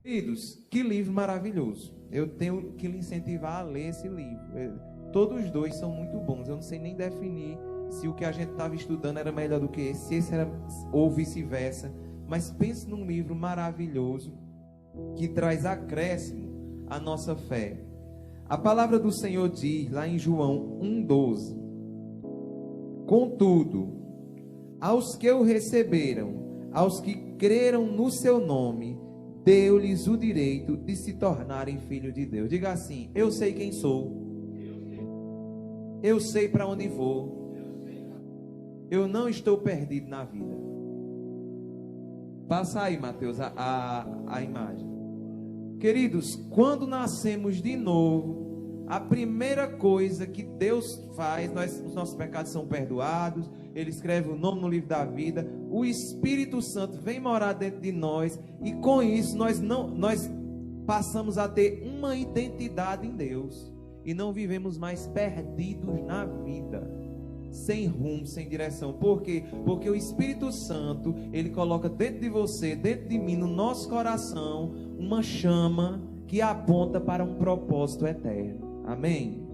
Queridos, que livro maravilhoso. Eu tenho que lhe incentivar a ler esse livro. Todos os dois são muito bons. Eu não sei nem definir se o que a gente estava estudando era melhor do que esse, se esse era, ou vice-versa. Mas pense num livro maravilhoso que traz acréscimo à nossa fé. A palavra do Senhor diz lá em João 1,12: Contudo, aos que o receberam, aos que creram no seu nome, deu-lhes o direito de se tornarem filhos de Deus. Diga assim: eu sei quem sou, eu sei para onde vou, eu não estou perdido na vida. Passa aí, Mateus, a imagem. Queridos, quando nascemos de novo, a primeira coisa que Deus faz, os nossos pecados são perdoados, Ele escreve o nome no livro da vida, o Espírito Santo vem morar dentro de nós, e com isso nós passamos a ter uma identidade em Deus, e não vivemos mais perdidos na vida, sem rumo, sem direção. Por quê? Porque o Espírito Santo, Ele coloca dentro de você, dentro de mim, no nosso coração, uma chama que aponta para um propósito eterno. Amém?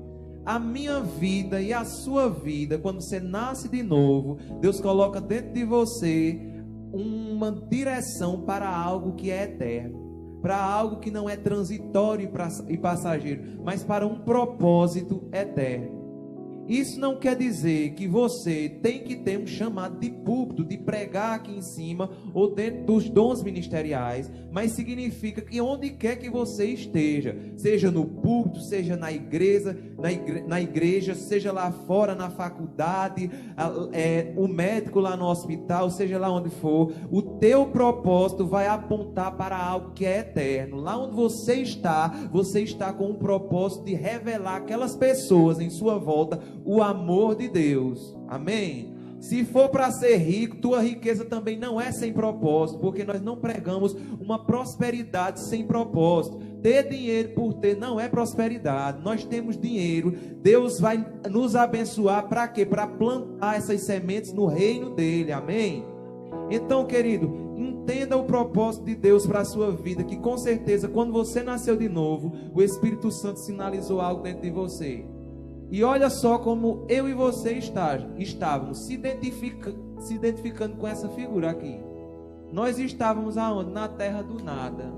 A minha vida e a sua vida, quando você nasce de novo, Deus coloca dentro de você uma direção para algo que é eterno, para algo que não é transitório e passageiro, mas para um propósito eterno. Isso não quer dizer que você tem que ter um chamado de púlpito, de pregar aqui em cima ou dentro dos dons ministeriais, mas significa que onde quer que você esteja, seja no púlpito, seja na igreja, seja lá fora na faculdade, o médico lá no hospital, seja lá onde for, o teu propósito vai apontar para algo que é eterno. Lá onde você está com o propósito de revelar aquelas pessoas em sua volta o amor de Deus. Amém? Se for para ser rico, tua riqueza também não é sem propósito, porque nós não pregamos uma prosperidade sem propósito. Ter dinheiro por ter não é prosperidade. Nós temos dinheiro, Deus vai nos abençoar para quê? Para plantar essas sementes no reino dele. Amém? Então, querido, entenda o propósito de Deus para a sua vida, que com certeza quando você nasceu de novo, o Espírito Santo sinalizou algo dentro de você. E olha só como eu e você estávamos se identificando com essa figura aqui. Nós estávamos aonde? Na terra do nada.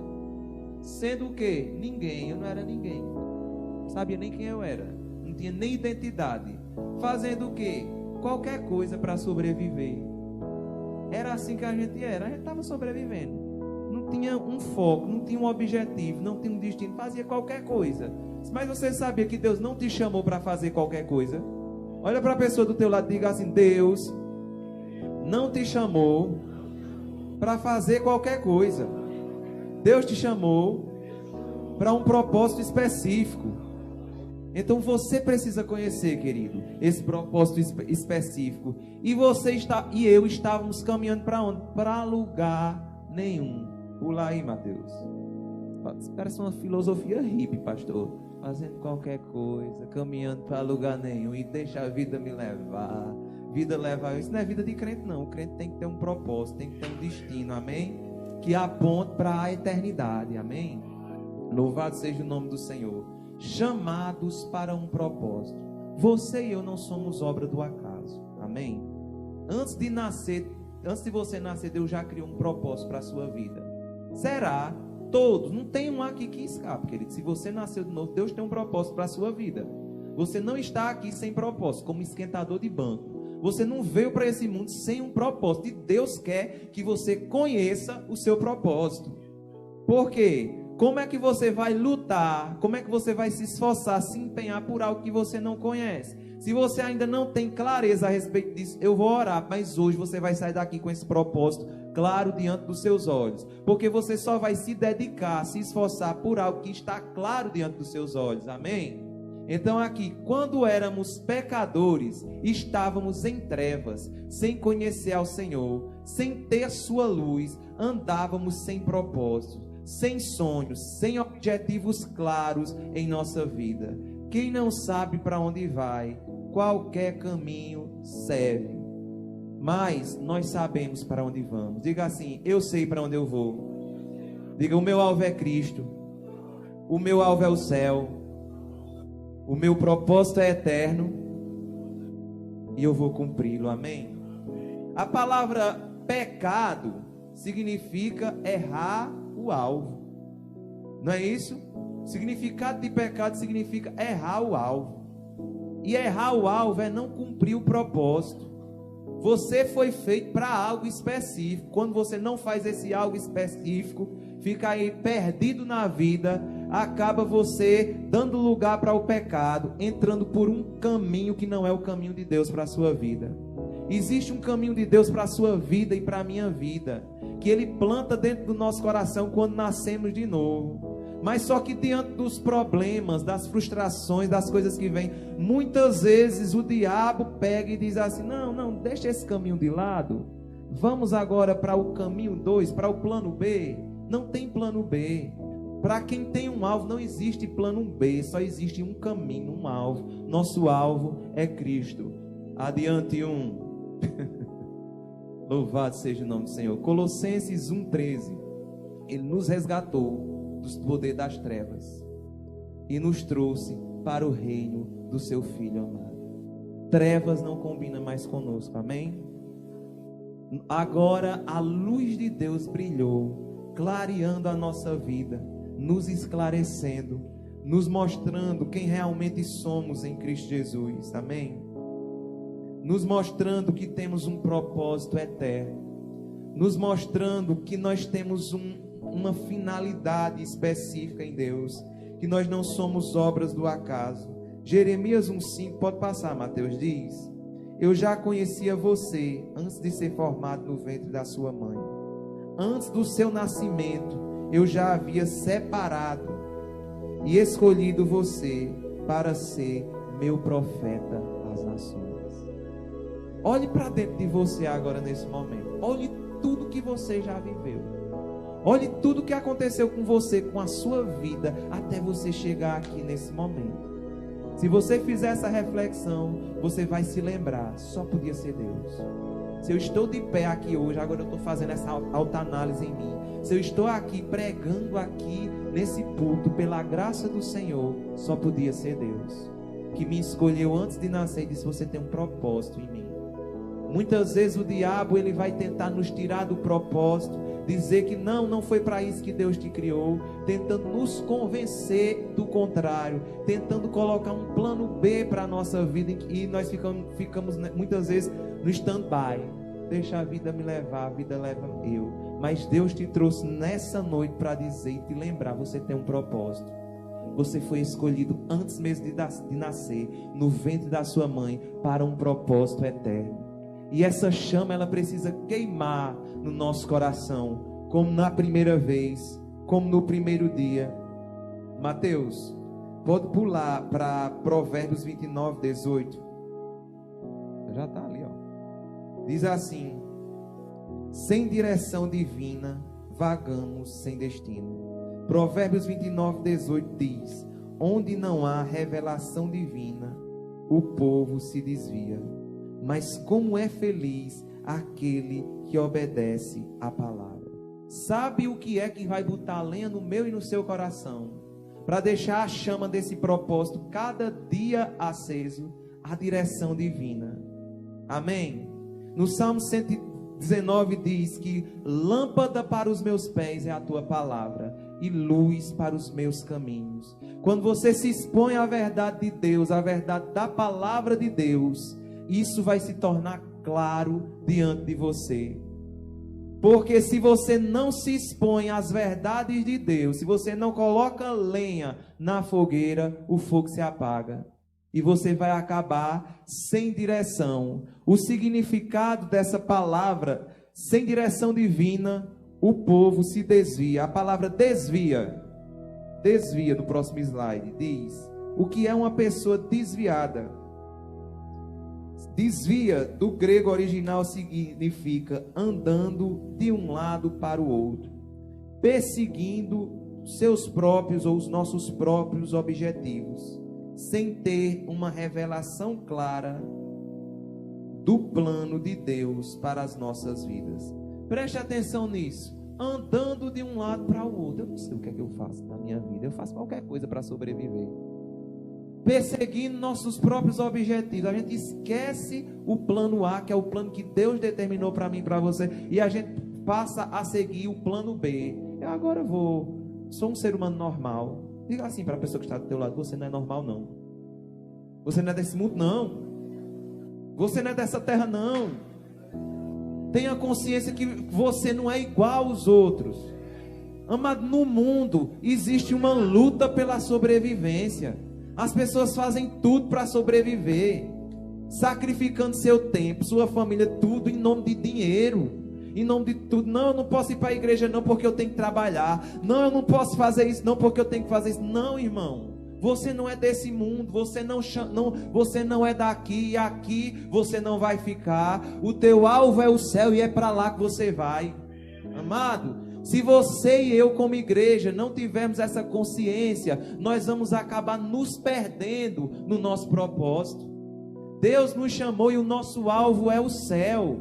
Sendo o quê? Ninguém. Eu não era ninguém. Não sabia nem quem eu era. Não tinha nem identidade. Fazendo o quê? Qualquer coisa para sobreviver. Era assim que a gente era. A gente estava sobrevivendo. Não tinha um foco, não tinha um objetivo, não tinha um destino. Fazia qualquer coisa. Mas você sabia que Deus não te chamou para fazer qualquer coisa? Olha para a pessoa do teu lado e diga assim: Deus não te chamou para fazer qualquer coisa. Deus te chamou para um propósito específico. Então você precisa conhecer, querido, esse propósito específico. E e eu estávamos caminhando para onde? Para lugar nenhum. Pula aí, Mateus. Parece uma filosofia hippie, pastor. Fazendo qualquer coisa, caminhando para lugar nenhum e deixa a vida me levar. Vida levar. Isso não é vida de crente, não. O crente tem que ter um propósito, tem que ter um destino, amém? Que aponte para a eternidade, amém? Louvado seja o nome do Senhor. Chamados para um propósito. Você e eu não somos obra do acaso, amém? Antes de você nascer, Deus já criou um propósito para a sua vida. Será? Todos, não tem um aqui que escape, querido. Se você nasceu de novo, Deus tem um propósito para a sua vida. Você não está aqui sem propósito, como esquentador de banco. Você não veio para esse mundo sem um propósito. E Deus quer que você conheça o seu propósito. Por quê? Como é que você vai lutar? Como é que você vai se esforçar, se empenhar por algo que você não conhece? Se você ainda não tem clareza a respeito disso, eu vou orar. Mas hoje você vai sair daqui com esse propósito claro diante dos seus olhos. Porque você só vai se dedicar, se esforçar por algo que está claro diante dos seus olhos. Amém? Então aqui, quando éramos pecadores, estávamos em trevas, sem conhecer ao Senhor, sem ter sua luz, andávamos sem propósito, sem sonhos, sem objetivos claros em nossa vida. Quem não sabe para onde vai, qualquer caminho serve. Mas nós sabemos para onde vamos. Diga assim: eu sei para onde eu vou. Diga: o meu alvo é Cristo. O meu alvo é o céu. O meu propósito é eterno. E eu vou cumpri-lo. Amém? A palavra pecado significa errar o alvo. Não é isso? O significado de pecado significa errar o alvo. E errar o alvo é não cumprir o propósito. Você foi feito para algo específico. Quando você não faz esse algo específico, fica aí perdido na vida, acaba você dando lugar para o pecado, entrando por um caminho que não é o caminho de Deus para a sua vida. Existe um caminho de Deus para a sua vida e para a minha vida, que Ele planta dentro do nosso coração quando nascemos de novo. Mas só que diante dos problemas, das frustrações, das coisas que vêm, muitas vezes o diabo pega e diz assim: não, deixa esse caminho de lado, vamos agora para o caminho 2, para o plano B. Não tem plano B. Para quem tem um alvo, não existe plano B, só existe um caminho, um alvo. Nosso alvo é Cristo. Adiante Louvado seja o nome do Senhor. Colossenses 1,13. Ele nos resgatou do poder das trevas e nos trouxe para o reino do seu Filho amado. Trevas não combina mais conosco, amém? Agora a luz de Deus brilhou, clareando a nossa vida, nos esclarecendo, nos mostrando quem realmente somos em Cristo Jesus, amém? Nos mostrando que temos um propósito eterno, nos mostrando que nós temos uma finalidade específica em Deus, que nós não somos obras do acaso. Jeremias 1,5, pode passar, Mateus, diz: eu já conhecia você antes de ser formado no ventre da sua mãe. Antes do seu nascimento, eu já havia separado e escolhido você para ser meu profeta às nações. Olhe para dentro de você agora nesse momento. Olhe tudo que você já viveu. Olhe tudo que aconteceu com você, com a sua vida, até você chegar aqui nesse momento. Se você fizer essa reflexão, você vai se lembrar: só podia ser Deus. Se eu estou de pé aqui hoje, agora eu estou fazendo essa autoanálise em mim. Se eu estou aqui pregando aqui nesse púlpito pela graça do Senhor, só podia ser Deus, que me escolheu antes de nascer e disse: você tem um propósito em mim. Muitas vezes o diabo ele vai tentar nos tirar do propósito, dizer que não foi para isso que Deus te criou, tentando nos convencer do contrário, tentando colocar um plano B para a nossa vida, e nós ficamos muitas vezes no stand-by. Deixa a vida me levar, a vida leva eu. Mas Deus te trouxe nessa noite para dizer e te lembrar: você tem um propósito. Você foi escolhido antes mesmo de nascer, no ventre da sua mãe, para um propósito eterno. E essa chama, ela precisa queimar no nosso coração, como na primeira vez, como no primeiro dia. Mateus, pode pular para Provérbios 29:18. Já está ali, ó. Diz assim: sem direção divina, vagamos sem destino. Provérbios 29:18 diz: onde não há revelação divina, o povo se desvia. Mas como é feliz aquele que obedece à palavra. Sabe o que é que vai botar lenha no meu e no seu coração, para deixar a chama desse propósito cada dia aceso? A direção divina. Amém? No Salmo 119 diz que lâmpada para os meus pés é a tua palavra e luz para os meus caminhos. Quando você se expõe à verdade de Deus, à verdade da palavra de Deus, isso vai se tornar claro diante de você. Porque se você não se expõe às verdades de Deus, se você não coloca lenha na fogueira, o fogo se apaga e você vai acabar sem direção. O significado dessa palavra, sem direção divina, o povo se desvia. A palavra desvia no próximo slide, diz: o que é uma pessoa desviada? Desvia, do grego original, significa andando de um lado para o outro, perseguindo seus próprios ou os nossos próprios objetivos, sem ter uma revelação clara do plano de Deus para as nossas vidas. Preste atenção nisso. andando de um lado para o outro. Eu não sei o que é que eu faço na minha vida. Eu faço qualquer coisa para sobreviver. Perseguindo nossos próprios objetivos. A gente esquece o plano A, que é o plano que Deus determinou para mim e para você, e a gente passa a seguir o plano B. Eu agora sou um ser humano normal. Diga assim para a pessoa que está do teu lado: você não é normal não. Você não é desse mundo não. Você não é dessa terra não. Tenha consciência que você não é igual aos outros. Amado, no mundo existe uma luta pela sobrevivência. As pessoas fazem tudo para sobreviver, sacrificando seu tempo, sua família, tudo em nome de dinheiro, em nome de tudo. Não, eu não posso ir para a igreja não porque eu tenho que trabalhar. Não, eu não posso fazer isso não porque eu tenho que fazer isso. Não, irmão. Você não é desse mundo, você não é daqui, e aqui você não vai ficar. O teu alvo é o céu e é para lá que você vai. Amado, se você e eu como igreja não tivermos essa consciência, nós vamos acabar nos perdendo no nosso propósito. Deus nos chamou e o nosso alvo é o céu.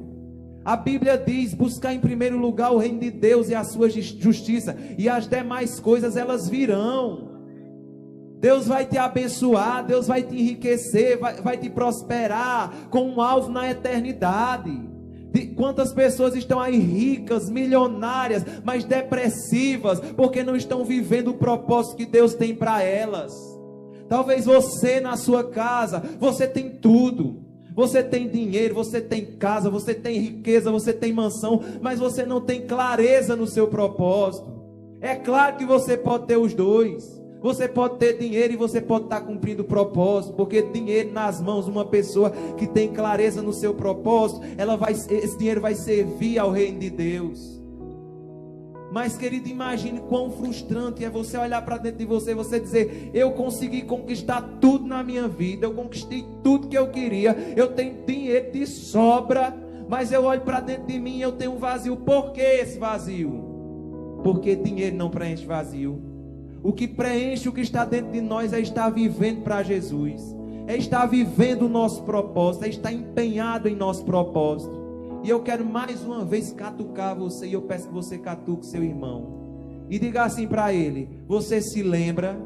A Bíblia diz: buscar em primeiro lugar o reino de Deus e a sua justiça, e as demais coisas elas virão. Deus vai te abençoar, Deus vai te enriquecer, vai te prosperar com um alvo na eternidade. Quantas pessoas estão aí ricas, milionárias, mas depressivas, porque não estão vivendo o propósito que Deus tem para elas. Talvez você na sua casa, você tem tudo. Você tem dinheiro, você tem casa, você tem riqueza, você tem mansão, mas você não tem clareza no seu propósito. É claro que você pode ter os dois. Você pode ter dinheiro e você pode estar cumprindo o propósito, porque dinheiro nas mãos de uma pessoa que tem clareza no seu propósito, esse dinheiro vai servir ao reino de Deus. Mas, querido, imagine quão frustrante é você olhar para dentro de você e você dizer: eu consegui conquistar tudo na minha vida, eu conquistei tudo que eu queria, eu tenho dinheiro de sobra, mas eu olho para dentro de mim e eu tenho um vazio. Por que esse vazio? Porque dinheiro não preenche vazio. O que preenche o que está dentro de nós é estar vivendo para Jesus, é estar vivendo o nosso propósito, é estar empenhado em nosso propósito. E eu quero mais uma vez catucar você, e eu peço que você catuque seu irmão e diga assim para ele: você se lembra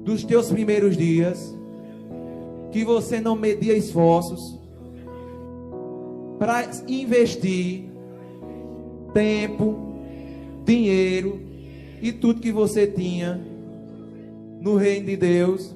dos teus primeiros dias, que você não media esforços para investir tempo, dinheiro e tudo que você tinha no reino de Deus?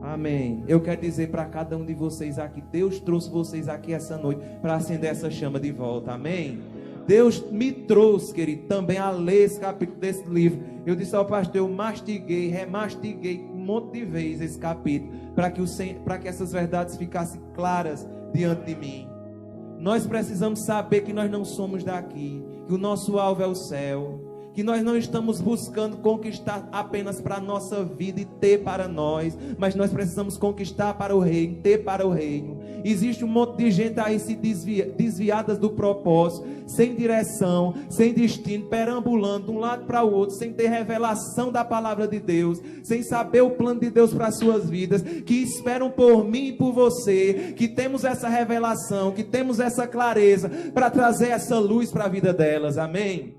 Amém. Eu quero dizer para cada um de vocês aqui: Deus trouxe vocês aqui essa noite para acender essa chama de volta. Amém. Deus me trouxe, querido, também a ler esse capítulo desse livro. Eu disse ao pastor: eu mastiguei, remastiguei um monte de vezes esse capítulo, para que essas verdades ficassem claras diante de mim. Nós precisamos saber que nós não somos daqui, que o nosso alvo é o céu, que nós não estamos buscando conquistar apenas para a nossa vida e ter para nós, mas nós precisamos conquistar para o reino, ter para o reino. Existe um monte de gente aí se desviadas do propósito, sem direção, sem destino, perambulando de um lado para o outro, sem ter revelação da palavra de Deus, sem saber o plano de Deus para as suas vidas, que esperam por mim e por você, que temos essa revelação, que temos essa clareza para trazer essa luz para a vida delas. Amém?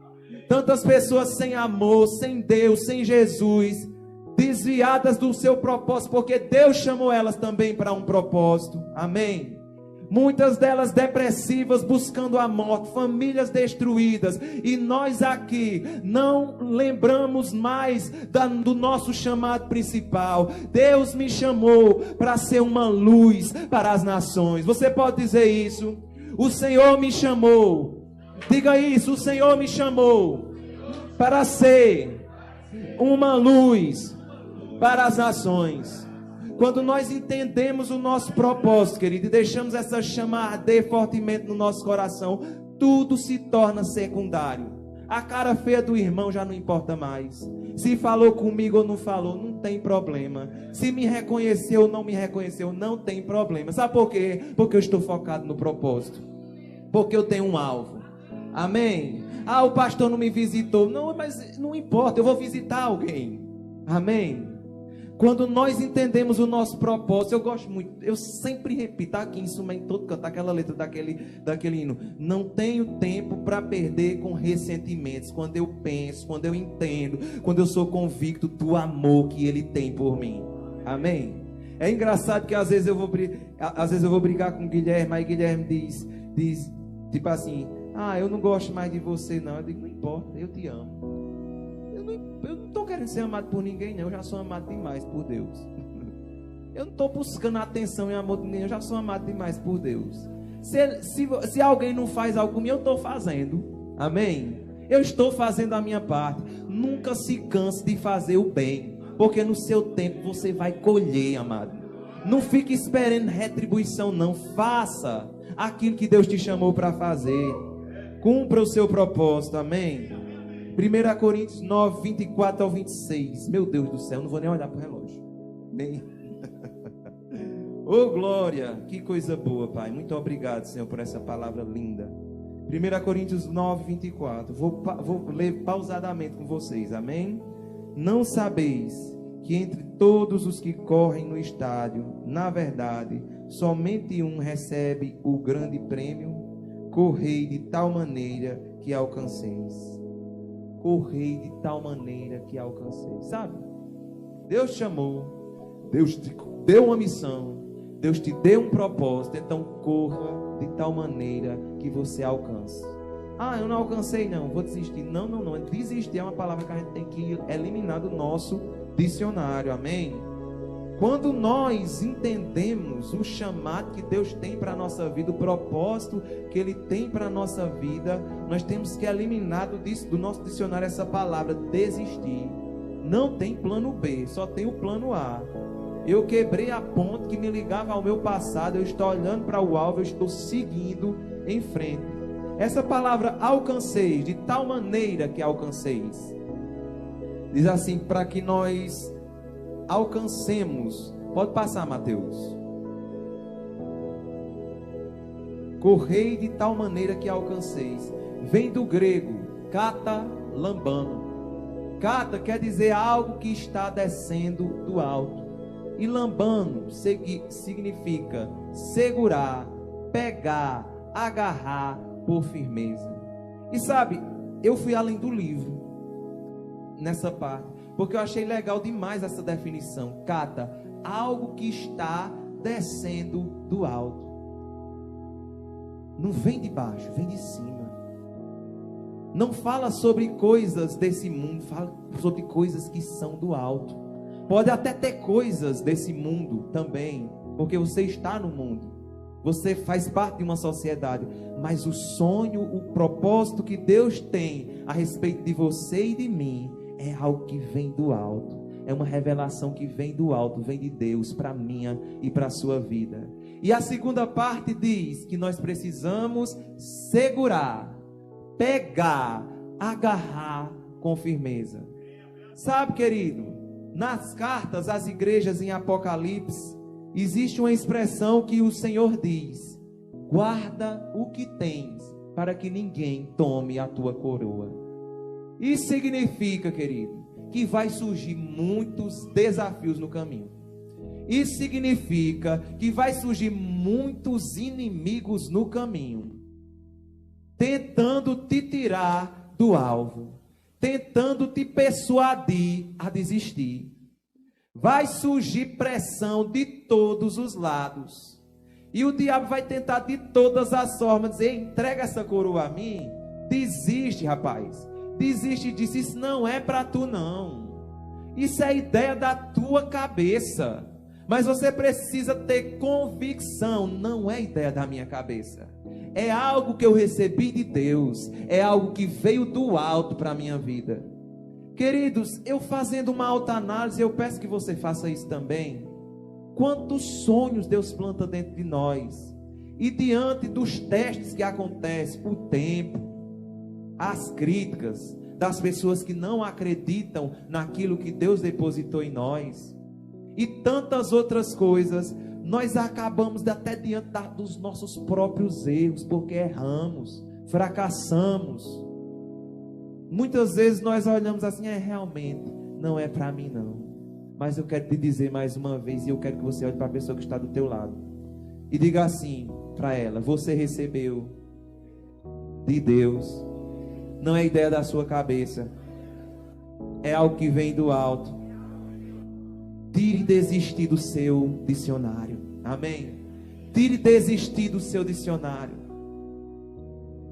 Tantas pessoas sem amor, sem Deus, sem Jesus, desviadas do seu propósito, porque Deus chamou elas também para um propósito. Amém? Muitas delas depressivas, buscando a morte, famílias destruídas, e nós aqui não lembramos mais do nosso chamado principal. Deus me chamou para ser uma luz para as nações. Você pode dizer isso? O Senhor me chamou. Diga isso: o Senhor me chamou para ser uma luz para as nações. Quando nós entendemos o nosso propósito, querido, e deixamos essa chama arder fortemente no nosso coração, tudo se torna secundário. A cara feia do irmão já não importa mais. Se falou comigo ou não falou, não tem problema. Se me reconheceu ou não me reconheceu, não tem problema. Sabe por quê? Porque eu estou focado no propósito, porque eu tenho um alvo. Amém? Ah, o pastor não me visitou. Não, mas não importa, eu vou visitar alguém. Amém? Quando nós entendemos o nosso propósito, eu gosto muito, eu sempre repito, tá aqui em cima em todo canto, aquela letra daquele hino. Não tenho tempo para perder com ressentimentos. Quando eu penso, quando eu entendo, quando eu sou convicto do amor que Ele tem por mim. Amém? É engraçado que às vezes eu vou brigar com o Guilherme, aí Guilherme diz tipo assim: ah, eu não gosto mais de você não. Eu digo: não importa, eu te amo. Eu não estou querendo ser amado por ninguém, não. Eu já sou amado demais por Deus. Eu não estou buscando atenção e amor de ninguém. Eu já sou amado demais por Deus. Se alguém não faz algo comigo, eu estou fazendo. Amém? Eu estou fazendo a minha parte. Nunca se canse de fazer o bem, porque no seu tempo você vai colher, amado. Não fique esperando retribuição, não. Faça aquilo que Deus te chamou para fazer. Cumpra o seu propósito. Amém? 1 Coríntios 9, 24 ao 26. Meu Deus do céu, não vou nem olhar para o relógio. Bem. Oh, glória, que coisa boa, Pai. Muito obrigado, Senhor, por essa palavra linda. 1 Coríntios 9, 24. Vou ler pausadamente com vocês, amém? Não sabeis que entre todos os que correm no estádio, na verdade, somente um recebe o grande prêmio? Correi de tal maneira que alcanceis. Correi de tal maneira que alcanceis. Sabe? Deus te chamou, Deus te deu uma missão, Deus te deu um propósito, então corra de tal maneira que você alcance. Ah, eu não alcancei não, vou desistir. Não. Desistir é uma palavra que a gente tem que eliminar do nosso dicionário, amém? Quando nós entendemos o chamado que Deus tem para a nossa vida, o propósito que Ele tem para a nossa vida, nós temos que eliminar do nosso dicionário essa palavra, desistir. Não tem plano B, só tem o plano A. Eu quebrei a ponte que me ligava ao meu passado, eu estou olhando para o alvo, eu estou seguindo em frente. Essa palavra alcanceis, de tal maneira que alcanceis, diz assim, para que nós alcancemos. Pode passar, Mateus. Correi de tal maneira que alcanceis. Vem do grego kata lambano. Kata quer dizer algo que está descendo do alto. E lambano significa segurar, pegar, agarrar por firmeza. E sabe, eu fui além do livro nessa parte, porque eu achei legal demais essa definição. Kata, algo que está descendo do alto. Não vem de baixo, vem de cima. Não fala sobre coisas desse mundo, fala sobre coisas que são do alto. Pode até ter coisas desse mundo também, porque você está no mundo, você faz parte de uma sociedade, mas o sonho, o propósito que Deus tem a respeito de você e de mim é algo que vem do alto. É uma revelação que vem do alto, vem de Deus para a minha e para a sua vida. E a segunda parte diz que nós precisamos segurar, pegar, agarrar com firmeza. Sabe, querido, nas cartas às igrejas em Apocalipse, existe uma expressão que o Senhor diz: guarda o que tens, para que ninguém tome a tua coroa. Isso significa, querido, que vai surgir muitos desafios no caminho. Isso significa que vai surgir muitos inimigos no caminho, tentando te tirar do alvo, tentando te persuadir a desistir. Vai surgir pressão de todos os lados, e o diabo vai tentar de todas as formas dizer: entrega essa coroa a mim. Desiste, rapaz, desiste disso. Isso não é para tu não, isso é ideia da tua cabeça. Mas você precisa ter convicção, não é ideia da minha cabeça, é algo que eu recebi de Deus, é algo que veio do alto para a minha vida. Queridos, eu fazendo uma autoanálise, eu peço que você faça isso também. Quantos sonhos Deus planta dentro de nós, e diante dos testes que acontecem, o tempo, as críticas das pessoas que não acreditam naquilo que Deus depositou em nós, e tantas outras coisas, nós acabamos até diante dos nossos próprios erros, porque erramos, fracassamos. Muitas vezes nós olhamos assim: realmente não é para mim não. Mas eu quero te dizer mais uma vez, e eu quero que você olhe para a pessoa que está do teu lado e diga assim para ela: você recebeu de Deus. Não é ideia da sua cabeça, é algo que vem do alto. Tire e desistir do seu dicionário. Amém? Tire e desistir do seu dicionário.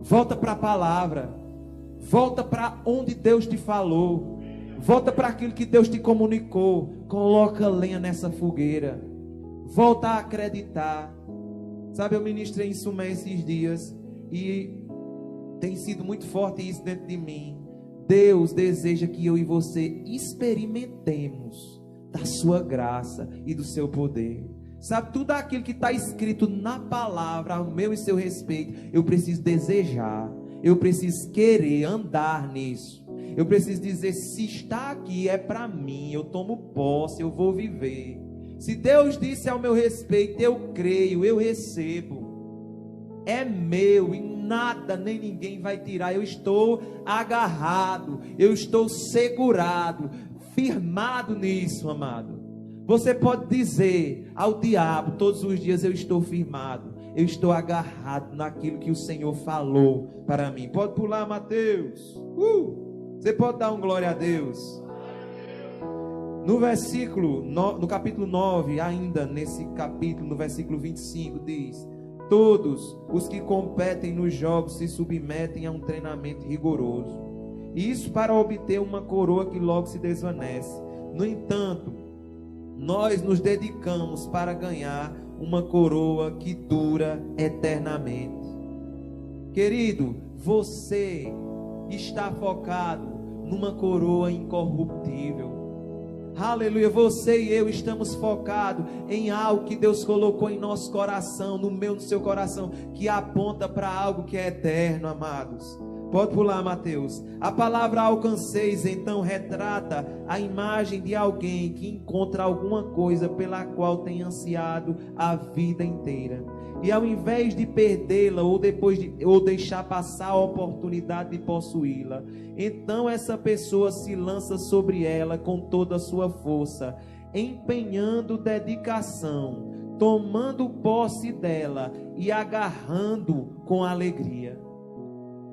Volta para a palavra. Volta para onde Deus te falou. Volta para aquilo que Deus te comunicou. Coloca lenha nessa fogueira. Volta a acreditar. Sabe, eu ministrei em Sumé esses dias e tem sido muito forte isso dentro de mim. Deus deseja que eu e você experimentemos da sua graça e do seu poder. Sabe, tudo aquilo que está escrito na palavra ao meu e seu respeito, eu preciso desejar, eu preciso querer andar nisso. Eu preciso dizer: se está aqui é para mim, eu tomo posse, eu vou viver. Se Deus disse ao meu respeito, eu creio, eu recebo. É meu e nada nem ninguém vai tirar. Eu estou agarrado, eu estou segurado, firmado nisso, amado. Você pode dizer ao diabo todos os dias: eu estou firmado, eu estou agarrado naquilo que o Senhor falou para mim. Pode pular, Mateus. Você pode dar um glória a Deus. No capítulo 9, ainda nesse capítulo, no versículo 25, diz: todos os que competem nos jogos se submetem a um treinamento rigoroso. Isso para obter uma coroa que logo se desvanece. No entanto, nós nos dedicamos para ganhar uma coroa que dura eternamente. Querido, você está focado numa coroa incorruptível. Aleluia, você e eu estamos focados em algo que Deus colocou em nosso coração, no meu, no seu coração, que aponta para algo que é eterno, amados. Pode pular, Mateus. A palavra alcanceis, então, retrata a imagem de alguém que encontra alguma coisa pela qual tem ansiado a vida inteira. E ao invés de perdê-la ou deixar passar a oportunidade de possuí-la, então essa pessoa se lança sobre ela com toda a sua força, empenhando dedicação, tomando posse dela e agarrando com alegria.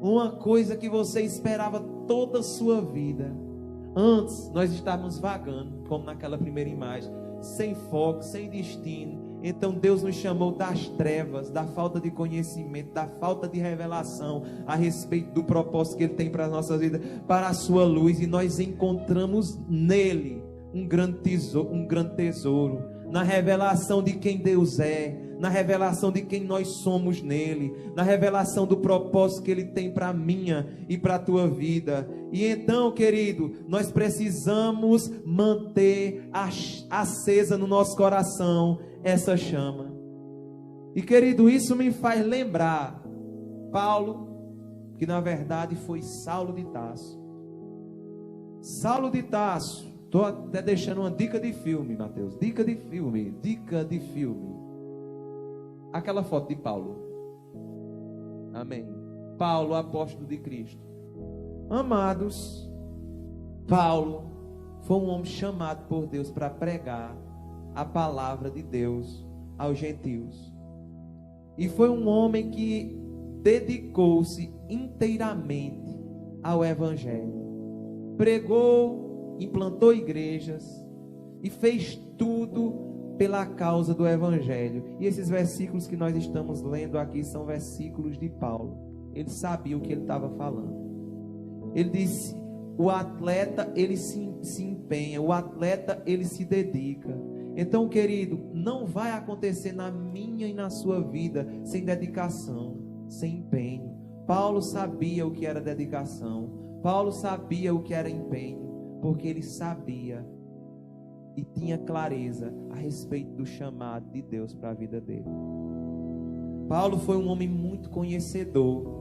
Uma coisa que você esperava toda a sua vida. Antes nós estávamos vagando, como naquela primeira imagem, sem foco, sem destino. Então Deus nos chamou das trevas, da falta de conhecimento, da falta de revelação a respeito do propósito que Ele tem para a nossa vida, para a sua luz. E nós encontramos nele um grande tesouro, na revelação de quem Deus é, na revelação de quem nós somos nele, na revelação do propósito que Ele tem para a minha e para a tua vida. E então, querido, nós precisamos manter acesa no nosso coração essa chama. E, querido, isso me faz lembrar Paulo, que na verdade foi Saulo de Tarso. Saulo de Tarso, estou até deixando uma dica de filme, Mateus, dica de filme. Aquela foto de Paulo. Amém. Paulo, apóstolo de Cristo. Amados, Paulo foi um homem chamado por Deus para pregar a palavra de Deus aos gentios. E foi um homem que dedicou-se inteiramente ao evangelho. Pregou, implantou igrejas e fez tudo pela causa do evangelho. E esses versículos que nós estamos lendo aqui são versículos de Paulo. Ele sabia o que ele estava falando. Ele disse: o atleta, ele se empenha, o atleta, ele se dedica. Então, querido, não vai acontecer na minha e na sua vida sem dedicação, sem empenho. Paulo sabia o que era dedicação. Paulo sabia o que era empenho, porque ele sabia e tinha clareza a respeito do chamado de Deus para a vida dele. Paulo foi um homem muito conhecedor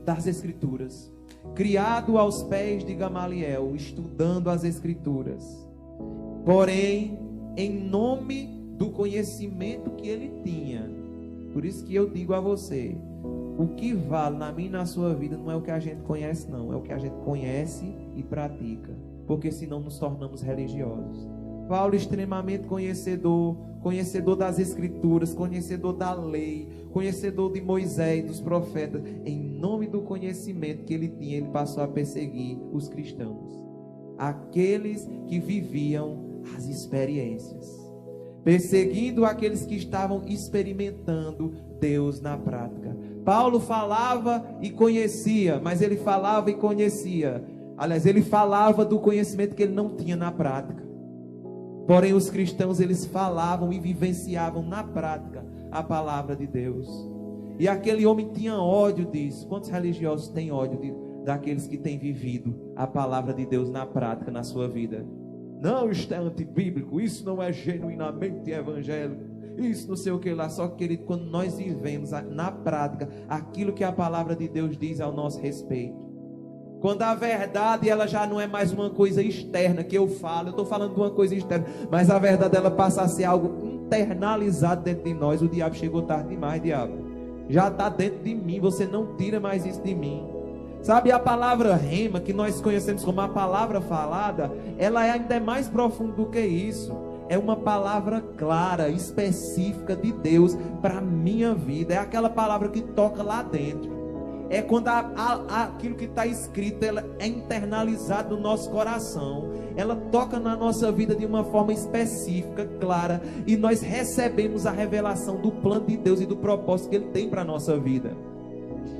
das Escrituras, criado aos pés de Gamaliel, estudando as Escrituras. Porém, em nome do conhecimento que ele tinha, por isso que eu digo a você, o que vale na minha e na sua vida não é o que a gente conhece, não, é o que a gente conhece e pratica. porque senão nos tornamos religiosos. Paulo, extremamente conhecedor das Escrituras, conhecedor da lei, conhecedor de Moisés, dos profetas. Em nome do conhecimento que ele tinha, ele passou a perseguir os cristãos, aqueles que viviam as experiências, perseguindo aqueles que estavam experimentando Deus na prática. Paulo falava e conhecia, mas ele falava e conhecia. Aliás, ele falava do conhecimento que ele não tinha na prática. Porém, os cristãos, eles falavam e vivenciavam na prática a palavra de Deus. E aquele homem tinha ódio disso. Quantos religiosos têm ódio daqueles que têm vivido a palavra de Deus na prática, na sua vida? Não, isto é antibíblico, isso não é genuinamente evangélico, isso não sei o que lá. Só que, querido, quando nós vivemos na prática aquilo que a palavra de Deus diz ao nosso respeito, quando a verdade ela já não é mais uma coisa externa que eu falo, eu estou falando de uma coisa externa, mas a verdade ela passa a ser algo internalizado dentro de nós. O diabo chegou tarde demais, diabo. Já está dentro de mim, você não tira mais isso de mim. Sabe, a palavra rema, que nós conhecemos como a palavra falada, ela é ainda mais profunda do que isso. É uma palavra clara, específica de Deus para a minha vida. É aquela palavra que toca lá dentro. É quando aquilo que está escrito, ela é internalizado no nosso coração. Ela toca na nossa vida de uma forma específica, clara. E nós recebemos a revelação do plano de Deus e do propósito que Ele tem para a nossa vida.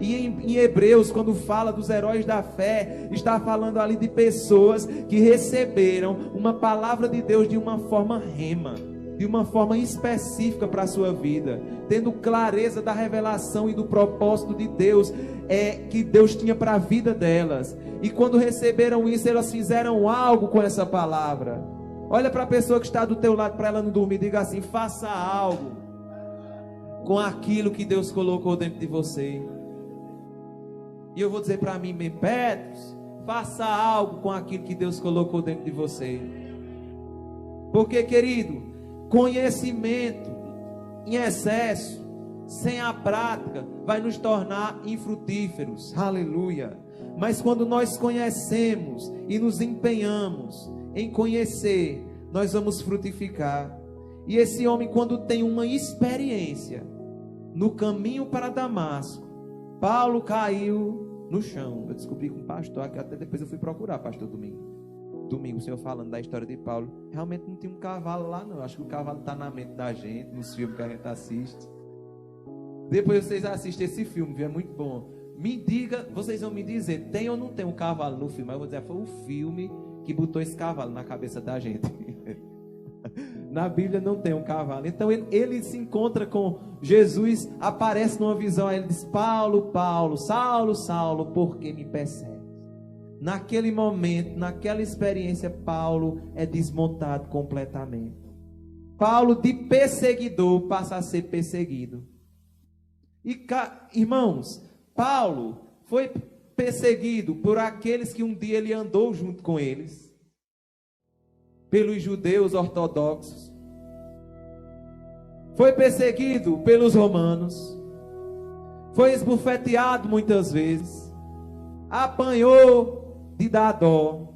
E em Hebreus, quando fala dos heróis da fé, está falando ali de pessoas que receberam uma palavra de Deus de uma forma rema, de uma forma específica para a sua vida, tendo clareza da revelação e do propósito de Deus, que Deus tinha para a vida delas. E quando receberam isso, elas fizeram algo com essa palavra. Olha para a pessoa que está do teu lado, para ela não dormir, diga assim: faça algo com aquilo que Deus colocou dentro de você. E eu vou dizer para mim mesmo: Petros, faça algo com aquilo que Deus colocou dentro de você. Porque, querido, conhecimento em excesso, sem a prática, vai nos tornar infrutíferos. Aleluia. Mas quando nós conhecemos e nos empenhamos em conhecer, nós vamos frutificar. E esse homem, quando tem uma experiência no caminho para Damasco, Paulo caiu no chão. Eu descobri com o pastor, que até depois eu fui procurar, pastor Domingo, o senhor falando da história de Paulo. Realmente não tinha um cavalo lá, não. Acho que o cavalo está na mente da gente, nos filmes que a gente assiste. Depois vocês assistem esse filme, viu? É muito bom. Me diga, vocês vão me dizer, tem ou não tem um cavalo no filme? Mas eu vou dizer, foi o filme que botou esse cavalo na cabeça da gente. Na Bíblia não tem um cavalo. Então ele se encontra com Jesus, aparece numa visão, aí ele diz: Paulo, Paulo, Saulo, Saulo, por que me persegue? Naquele momento, naquela experiência, Paulo é desmontado completamente. Paulo, de perseguidor, passa a ser perseguido. E, irmãos, Paulo foi perseguido por aqueles que um dia ele andou junto com eles, pelos judeus ortodoxos. Foi perseguido pelos romanos. Foi esbofeteado muitas vezes. Apanhou de dar dó.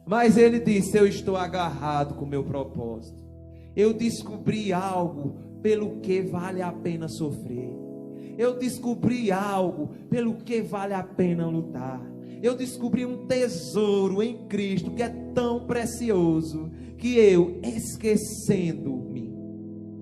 Mas ele disse: eu estou agarrado com o meu propósito. Eu descobri algo pelo que vale a pena sofrer. Eu descobri algo pelo que vale a pena lutar. Eu descobri um tesouro em Cristo que é tão precioso, que eu, esquecendo-me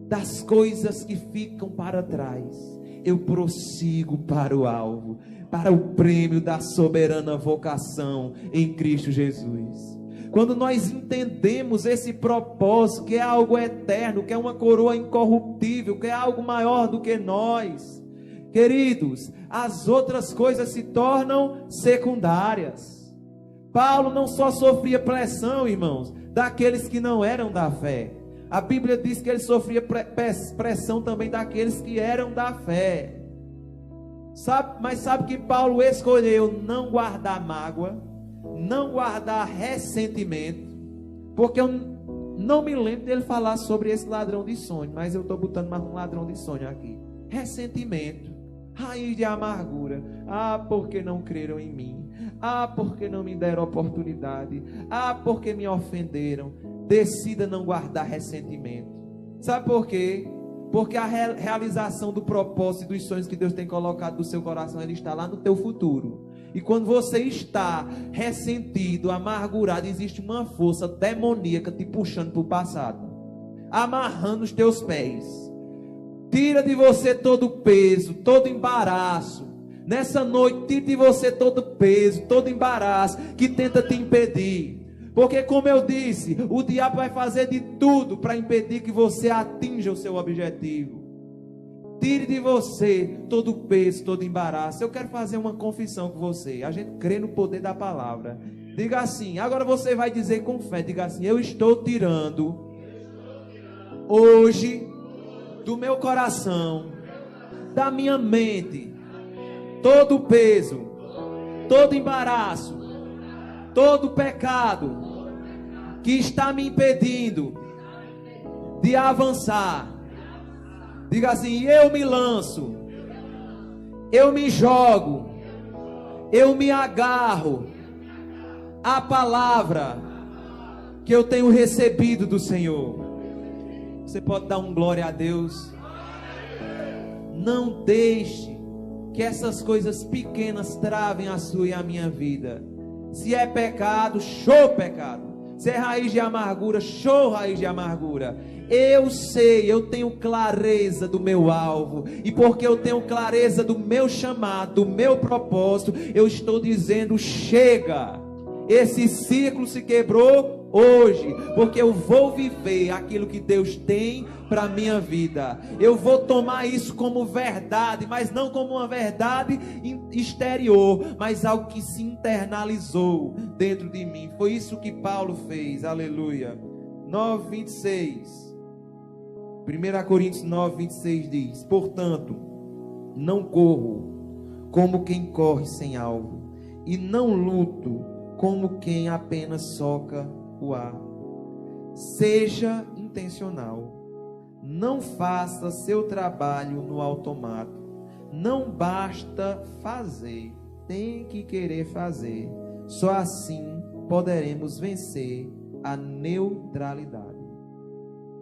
das coisas que ficam para trás, eu prossigo para o alvo, para o prêmio da soberana vocação em Cristo Jesus. Quando nós entendemos esse propósito, que é algo eterno, que é uma coroa incorruptível, que é algo maior do que nós, queridos, as outras coisas se tornam secundárias. Paulo não só sofria pressão, irmãos, daqueles que não eram da fé. A Bíblia diz que ele sofria pressão também daqueles que eram da fé. Mas sabe que Paulo escolheu não guardar mágoa, não guardar ressentimento, porque eu não me lembro dele falar sobre esse ladrão de sonho, mas eu estou botando mais um ladrão de sonho aqui. Ressentimento, raiz de amargura. Ah, porque não creram em mim? Ah, porque não me deram oportunidade. Ah, porque me ofenderam. Decida não guardar ressentimento. Sabe por quê? Porque a realização do propósito e dos sonhos que Deus tem colocado no seu coração, ele está lá no teu futuro. E quando você está ressentido, amargurado, existe uma força demoníaca te puxando para o passado, amarrando os teus pés. Tira de você todo o peso, todo embaraço. Nessa noite, tira de você todo o peso, todo embaraço que tenta te impedir. Porque, como eu disse, o diabo vai fazer de tudo para impedir que você atinja o seu objetivo. Tire de você todo o peso, todo o embaraço. Eu quero fazer uma confissão com você. A gente crê no poder da palavra. Diga assim, agora você vai dizer com fé, diga assim: eu estou tirando hoje do meu coração, da minha mente, todo o peso, todo o embaraço, todo o pecado que está me impedindo de avançar. Diga assim: eu me lanço, eu me jogo, eu me agarro à palavra que eu tenho recebido do Senhor. Você pode dar um glória a Deus? Não deixe que essas coisas pequenas travem a sua e a minha vida. Se é pecado, show pecado. Se é raiz de amargura, show raiz de amargura. Eu sei, eu tenho clareza do meu alvo. E porque eu tenho clareza do meu chamado, do meu propósito, eu estou dizendo: chega. Esse ciclo se quebrou hoje, porque eu vou viver aquilo que Deus tem para a minha vida. Eu vou tomar isso como verdade, mas não como uma verdade exterior, mas algo que se internalizou dentro de mim. Foi isso que Paulo fez, aleluia. 9:26, 1 Coríntios 9:26 diz: portanto, não corro como quem corre sem alvo, e não luto como quem apenas soca o ar. Seja intencional. Não faça seu trabalho no automático. Não basta fazer, tem que querer fazer. Só assim poderemos vencer a neutralidade.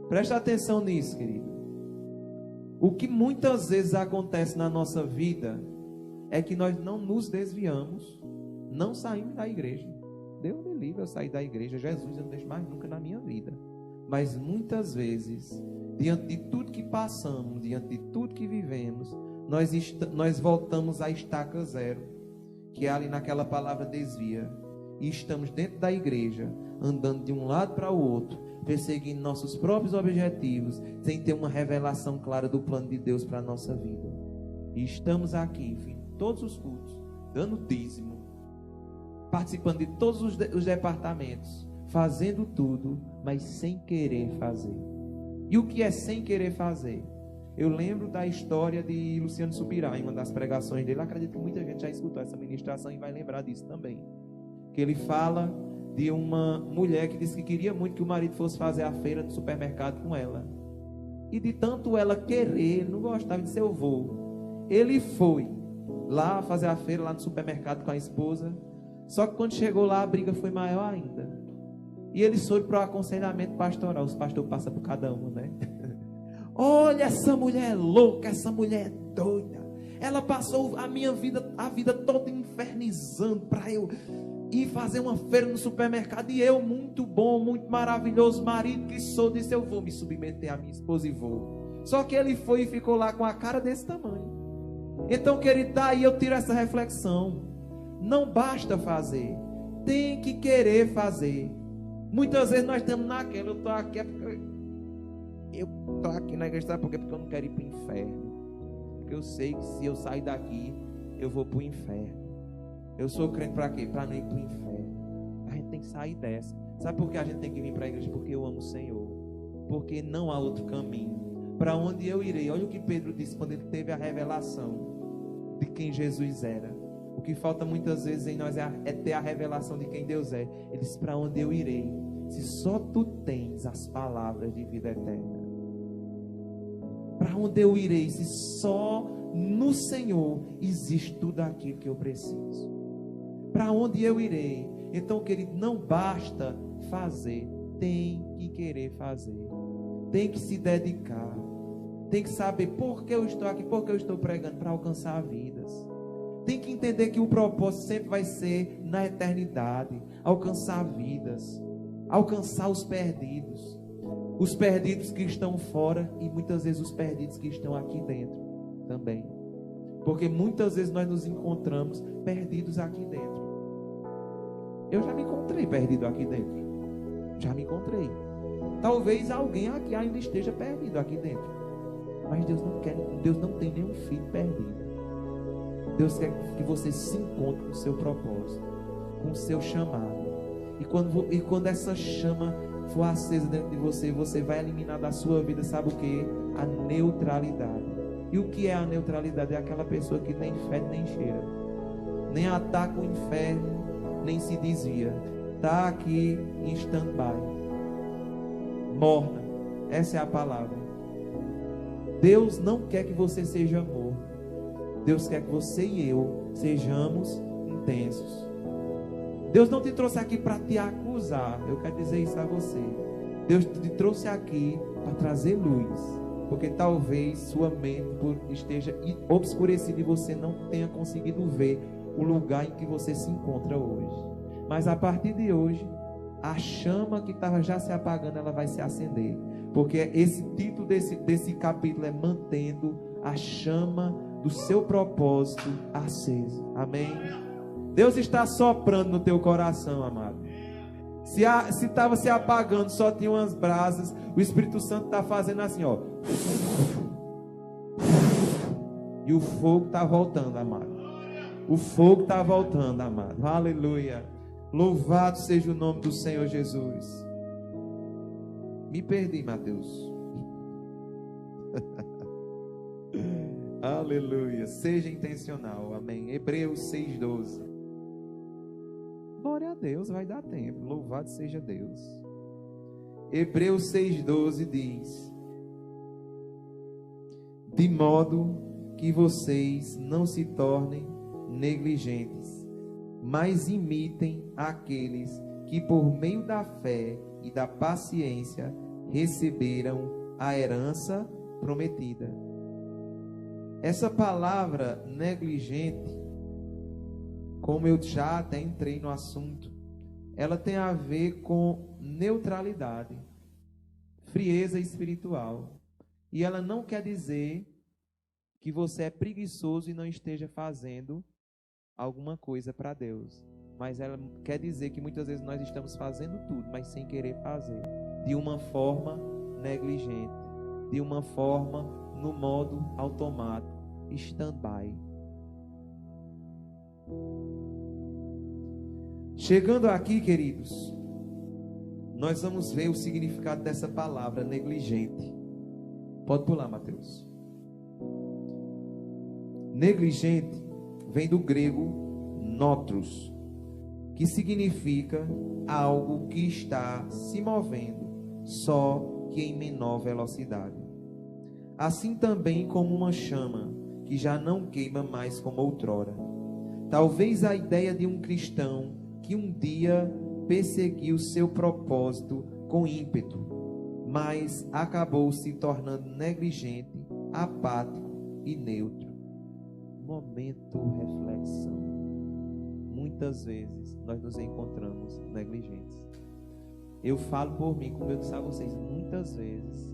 Presta atenção nisso, querido. O que muitas vezes acontece na nossa vida é que nós não nos desviamos, não saímos da igreja. Deus me livre eu sair da igreja. Jesus eu não deixo mais nunca na minha vida. Mas muitas vezes, diante de tudo que passamos, diante de tudo que vivemos, nós voltamos à estaca zero, que é ali naquela palavra desvia. E estamos dentro da igreja, andando de um lado para o outro, perseguindo nossos próprios objetivos, sem ter uma revelação clara do plano de Deus para a nossa vida. E estamos aqui, enfim, todos os cultos, dando dízimo, participando de todos os departamentos, fazendo tudo, mas sem querer fazer. E o que é sem querer fazer? Eu lembro da história de Luciano Subirá, em uma das pregações dele. Acredito que muita gente já escutou essa ministração e vai lembrar disso também. Que ele fala de uma mulher que disse que queria muito que o marido fosse fazer a feira no supermercado com ela. E de tanto ela querer, ele não gostava de ser eu vou. Ele foi lá fazer a feira lá no supermercado com a esposa. Só que quando chegou lá, a briga foi maior ainda. E eles foram para o aconselhamento pastoral. Os pastores passam por cada uma, né? Olha, essa mulher é louca, essa mulher é doida. Ela passou a minha vida, a vida toda infernizando para eu ir fazer uma feira no supermercado. E eu, muito bom, muito maravilhoso marido que sou, disse: eu vou me submeter à minha esposa e vou. Só que ele foi e ficou lá com a cara desse tamanho. Então, querido, daí eu tiro essa reflexão. Não basta fazer, tem que querer fazer. Muitas vezes nós estamos naquela: eu estou aqui é porque eu estou aqui na igreja, sabe por quê? Porque eu não quero ir para o inferno. Porque eu sei que se eu sair daqui, eu vou para o inferno. Eu sou crente para quê? Para não ir para o inferno. A gente tem que sair dessa. Sabe por que a gente tem que vir para a igreja? Porque eu amo o Senhor. Porque não há outro caminho. Para onde eu irei? Olha o que Pedro disse quando ele teve a revelação de quem Jesus era. O que falta muitas vezes em nós é ter a revelação de quem Deus é. Ele diz: para onde eu irei? Se só tu tens as palavras de vida eterna. Para onde eu irei? Se só no Senhor existe tudo aquilo que eu preciso. Para onde eu irei? Então, querido, não basta fazer, tem que querer fazer, tem que se dedicar, tem que saber por que eu estou aqui, por que eu estou pregando, para alcançar vidas. Tem que entender que o propósito sempre vai ser na eternidade, alcançar vidas, alcançar os perdidos que estão fora e muitas vezes os perdidos que estão aqui dentro também. Porque muitas vezes nós nos encontramos perdidos aqui dentro. Eu já me encontrei perdido aqui dentro. Já me encontrei. Talvez alguém aqui ainda esteja perdido aqui dentro. Mas Deus não tem nenhum filho perdido. Deus quer que você se encontre com o seu propósito, com o seu chamado. E quando essa chama for acesa dentro de você, você vai eliminar da sua vida, sabe o que? A neutralidade. E o que é a neutralidade? É aquela pessoa que nem fede nem cheira, nem ataca o inferno, nem se desvia. Está aqui em stand-by, morna. Essa é a palavra. Deus não quer que você seja morto. Deus quer que você e eu sejamos intensos. Deus não te trouxe aqui para te acusar. Eu quero dizer isso a você. Deus te trouxe aqui para trazer luz. Porque talvez sua mente esteja obscurecida e você não tenha conseguido ver o lugar em que você se encontra hoje. Mas a partir de hoje, a chama que estava já se apagando, ela vai se acender. Porque esse título desse capítulo é Mantendo a Chama do Seu Propósito Aceso. Amém? Deus está soprando no teu coração, amado. Se estava se apagando, só tinha umas brasas, o Espírito Santo está fazendo assim, ó. E o fogo está voltando, amado. O fogo está voltando, amado. Aleluia. Louvado seja o nome do Senhor Jesus. Me perdi, Mateus. Aleluia. Seja intencional. Amém. Hebreus 6:12. Glória a Deus, vai dar tempo. Louvado seja Deus. Hebreus 6:12 diz: de modo que vocês não se tornem negligentes, mas imitem aqueles que por meio da fé e da paciência receberam a herança prometida. Essa palavra negligente, como eu já até entrei no assunto, ela tem a ver com neutralidade, frieza espiritual. E ela não quer dizer que você é preguiçoso e não esteja fazendo alguma coisa para Deus. Mas ela quer dizer que muitas vezes nós estamos fazendo tudo, mas sem querer fazer. De uma forma negligente. De uma forma no modo automático. Stand-by. Chegando aqui, queridos, nós vamos ver o significado dessa palavra negligente. Pode pular, Mateus. Negligente vem do grego notros, que significa algo que está se movendo, só que em menor velocidade. Assim também como uma chama que já não queima mais como outrora. Talvez a ideia de um cristão que um dia perseguiu seu propósito com ímpeto, mas acabou se tornando negligente, apático e neutro. Momento reflexão. Muitas vezes nós nos encontramos negligentes. Eu falo por mim, como eu disse a vocês, muitas vezes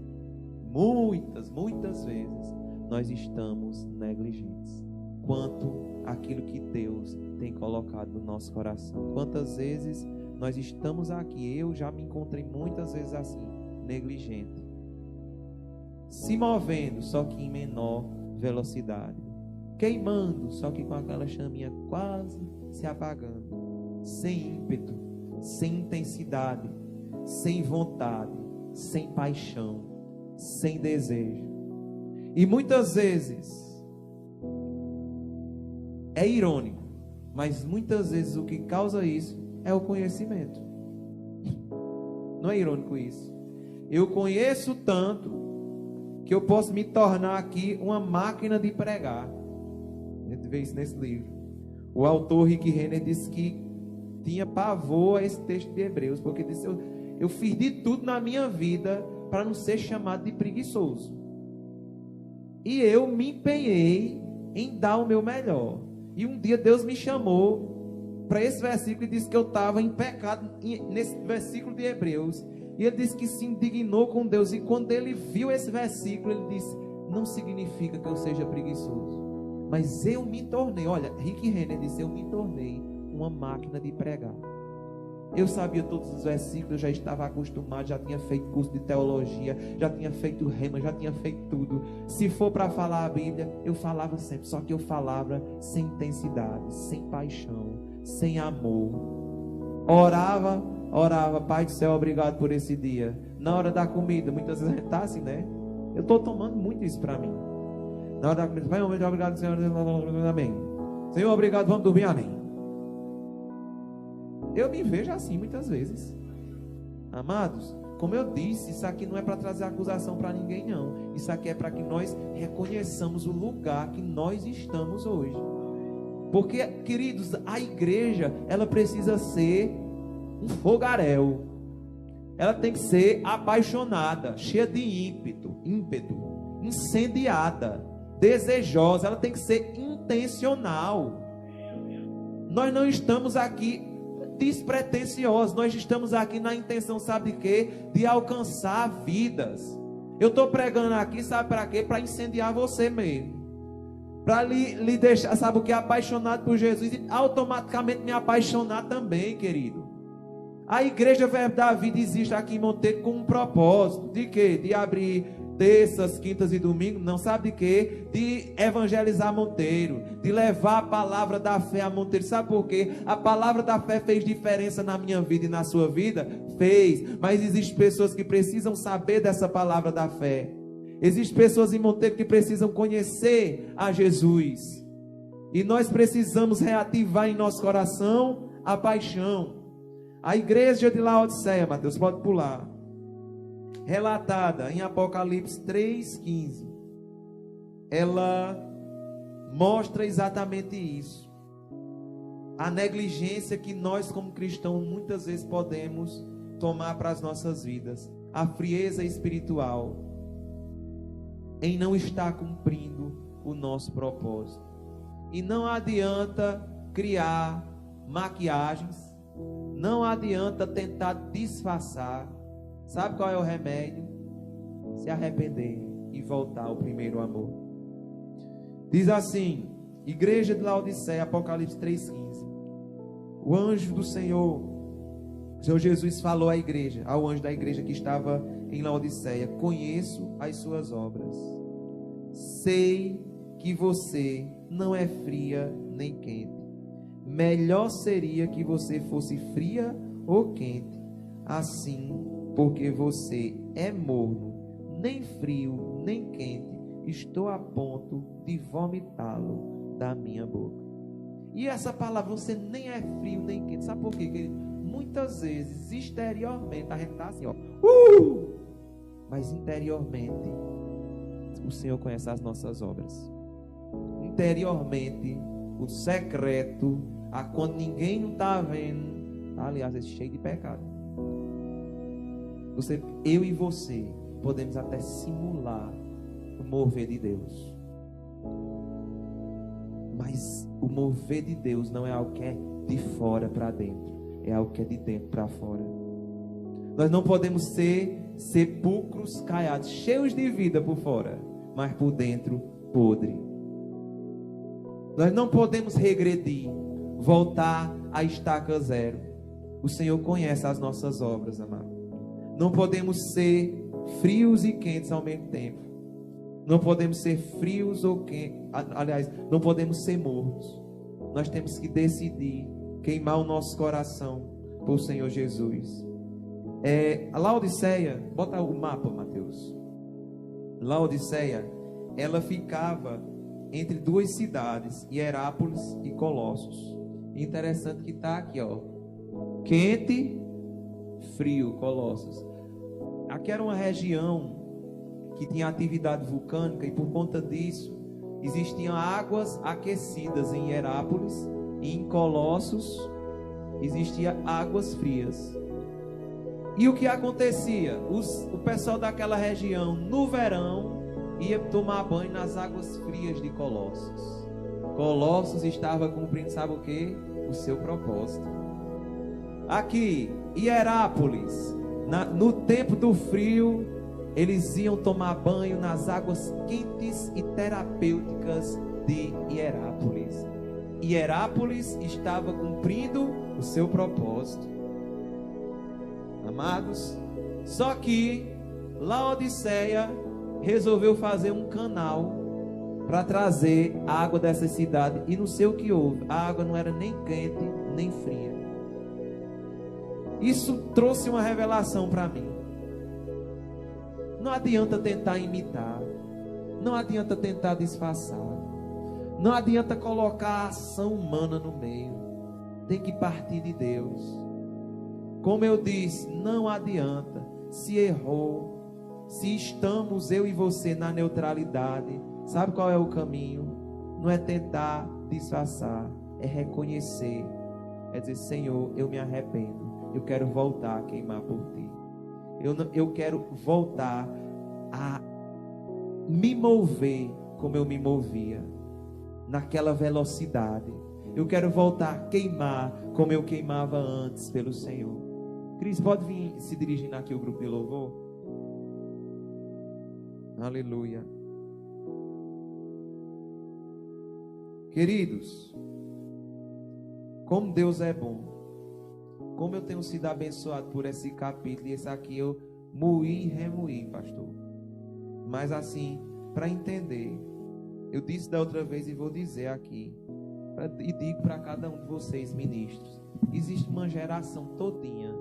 nós estamos negligentes quanto àquilo que Deus tem colocado no nosso coração. Quantas vezes nós estamos aqui, eu já me encontrei muitas vezes assim, negligente, se movendo, só que em menor velocidade, queimando, só que com aquela chaminha quase se apagando, sem ímpeto, sem intensidade, sem vontade, sem paixão, sem desejo. E muitas vezes é irônico, mas muitas vezes o que causa isso é o conhecimento. Não é irônico isso? Eu conheço tanto que eu posso me tornar aqui uma máquina de pregar. A gente vê isso nesse livro. O autor Rick Renner disse que tinha pavor a esse texto de Hebreus, porque disse: eu fiz de tudo na minha vida para não ser chamado de preguiçoso. E eu me empenhei em dar o meu melhor. E um dia Deus me chamou para esse versículo e disse que eu estava em pecado nesse versículo de Hebreus. E ele disse que se indignou com Deus. E quando ele viu esse versículo, ele disse: não significa que eu seja preguiçoso, mas eu me tornei, olha, Rick Renner disse, eu me tornei uma máquina de pregar. Eu sabia todos os versículos, eu já estava acostumado, já tinha feito curso de teologia, já tinha feito rema, já tinha feito tudo. Se for para falar a Bíblia, eu falava sempre, só que eu falava sem intensidade, sem paixão, sem amor. Orava, Pai do céu, obrigado por esse dia. Na hora da comida, muitas vezes a gente está assim, né? Eu estou tomando muito isso para mim. Na hora da comida, Pai, obrigado, Senhor, amém. Senhor, obrigado, vamos dormir, amém. Eu me vejo assim muitas vezes. Amados, como eu disse, isso aqui não é para trazer acusação para ninguém, não. Isso aqui é para que nós reconheçamos o lugar que nós estamos hoje. Porque, queridos, a igreja, ela precisa ser um fogaréu. Ela tem que ser apaixonada, cheia de ímpeto, incendiada, desejosa. Ela tem que ser intencional. Nós não estamos aqui despretensiosos, nós estamos aqui na intenção, sabe de quê? De alcançar vidas. Eu estou pregando aqui, sabe para quê? Para incendiar você mesmo, para lhe deixar, sabe o que? Apaixonado por Jesus e automaticamente me apaixonar também, querido. A Igreja Verbo da Vida existe aqui em Monteiro com um propósito, de quê? De abrir terças, quintas e domingos, não sabe de quê? De evangelizar Monteiro, de levar a palavra da fé a Monteiro. Sabe por quê? A palavra da fé fez diferença na minha vida e na sua vida? Fez, mas existem pessoas que precisam saber dessa palavra da fé. Existem pessoas em Monteiro que precisam conhecer a Jesus, e nós precisamos reativar em nosso coração a paixão. A igreja de Laodiceia, Mateus, pode pular, relatada em Apocalipse 3,15, ela mostra exatamente isso. A negligência que nós como cristãos muitas vezes podemos tomar para as nossas vidas. A frieza espiritual em não estar cumprindo o nosso propósito. E não adianta criar maquiagens, não adianta tentar disfarçar. Sabe qual é o remédio? Se arrepender e voltar ao primeiro amor. Diz assim, igreja de Laodiceia, Apocalipse 3,15. O anjo do Senhor, o Senhor Jesus falou à igreja, ao anjo da igreja que estava em Laodiceia: conheço as suas obras, sei que você não é fria nem quente. Melhor seria que você fosse fria ou quente. Assim, porque você é morno, nem frio, nem quente, estou a ponto de vomitá-lo da minha boca. E essa palavra, você nem é frio, nem quente. Sabe por quê, querido? Muitas vezes, exteriormente, a gente está assim, ó. Mas interiormente, o Senhor conhece as nossas obras. Interiormente, o secreto, a quando ninguém não está vendo, aliás, é cheio de pecado. Eu e você podemos até simular o mover de Deus, mas o mover de Deus não é algo que é de fora para dentro, é algo que é de dentro para fora. Nós não podemos ser sepulcros caiados, cheios de vida por fora, mas por dentro podre. Nós não podemos regredir, voltar à estaca zero. O Senhor conhece as nossas obras, amado. Não podemos ser frios e quentes ao mesmo tempo. Não podemos ser frios ou quentes. Aliás, não podemos ser mornos. Nós temos que decidir queimar o nosso coração por Senhor Jesus. A Laodiceia, bota o mapa, Mateus. Laodiceia, ela ficava entre duas cidades, Hierápolis e Colossos. Interessante que está aqui, ó, quente, frio, Colossos. Aqui era uma região que tinha atividade vulcânica, e por conta disso existiam águas aquecidas em Hierápolis E em Colossos existia águas frias. E o que acontecia? O pessoal daquela região, no verão, ia tomar banho nas águas frias de Colossos. Colossos estava cumprindo, sabe o que? O seu propósito. Aqui, Hierápolis, no tempo do frio, eles iam tomar banho nas águas quentes e terapêuticas de Hierápolis. Hierápolis estava cumprindo o seu propósito. Amados, só que Laodiceia resolveu fazer um canal para trazer a água dessa cidade. E não sei o que houve, a água não era nem quente nem fria. Isso trouxe uma revelação para mim. Não adianta tentar imitar, não adianta tentar disfarçar, não adianta colocar a ação humana no meio. Tem que partir de Deus. Como eu disse, não adianta. Se errou, se estamos eu e você na neutralidade, sabe qual é o caminho? Não é tentar disfarçar, é reconhecer, é dizer: Senhor, eu me arrependo, eu quero voltar a queimar por Ti. Eu quero voltar a me mover como eu me movia, naquela velocidade. Eu quero voltar a queimar como eu queimava antes pelo Senhor. Cris, pode vir se dirigindo aqui o grupo de louvor? Aleluia. Queridos, como Deus é bom. Como eu tenho sido abençoado por esse capítulo. E esse aqui eu moí e remoí, pastor. Mas assim, para entender, eu disse da outra vez e vou dizer aqui, e digo para cada um de vocês, ministros: existe uma geração todinha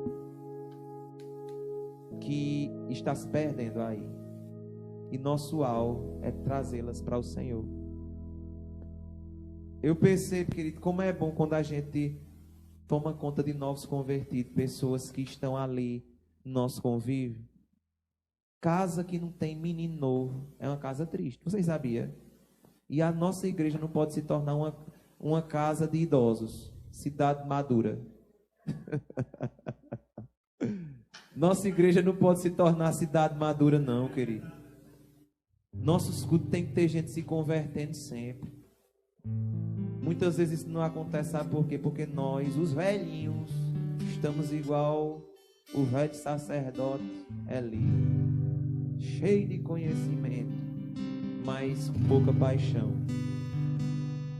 que está se perdendo aí. E nosso alvo é trazê-las para o Senhor. Eu percebo, querido, como é bom quando a gente toma conta de novos convertidos, pessoas que estão ali no nosso convívio. Casa que não tem menino novo é uma casa triste. Vocês sabiam? E a nossa igreja não pode se tornar uma casa de idosos, cidade madura. Nossa igreja não pode se tornar cidade madura, não, querido. Nossos cultos tem que ter gente se convertendo sempre. Muitas vezes isso não acontece, sabe por quê? Porque nós, os velhinhos, estamos igual o velho sacerdote Eli, cheio de conhecimento, mas com pouca paixão,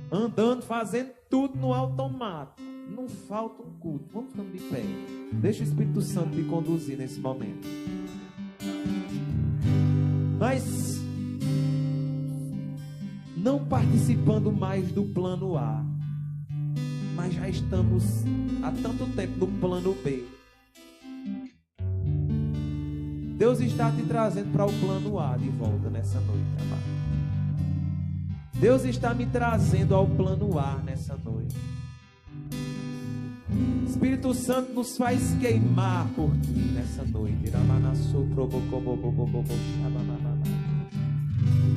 andando, fazendo tudo no automático. Não falta um culto. Vamos ficando de pé. Deixa o Espírito Santo te conduzir nesse momento. Mas não participando mais do plano A, mas já estamos há tanto tempo no plano B. Deus está te trazendo para o plano A de volta nessa noite, amado. Deus está me trazendo ao plano A nessa noite. Espírito Santo nos faz queimar por Ti nessa noite.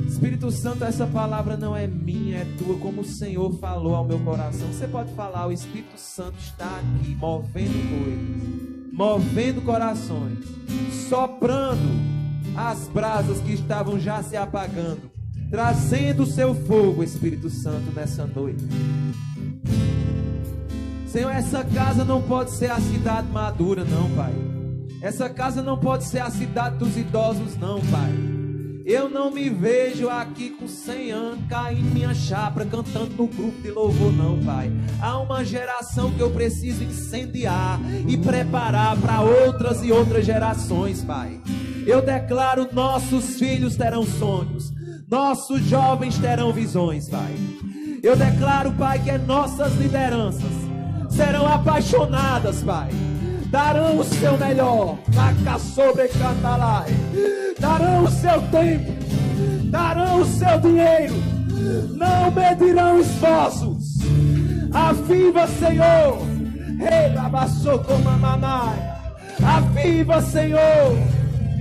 Espírito Santo, essa palavra não é minha, é Tua, como o Senhor falou ao meu coração. Você pode falar: o Espírito Santo está aqui, movendo coisas, movendo corações, soprando as brasas que estavam já se apagando, trazendo o Seu fogo, Espírito Santo, nessa noite. Senhor, essa casa não pode ser a cidade madura, não, Pai. Essa casa não pode ser a cidade dos idosos, não, Pai. Eu não me vejo aqui com 100 anos caindo minha chapra, cantando no grupo de louvor, não, Pai. Há uma geração que eu preciso incendiar e preparar para outras e outras gerações, Pai. Eu declaro: nossos filhos terão sonhos, nossos jovens terão visões, Pai. Eu declaro, Pai, que nossas lideranças serão apaixonadas, Pai. Darão o seu melhor, darão o seu tempo, darão o seu dinheiro, não medirão esforços. Aviva, Senhor, aviva, Senhor,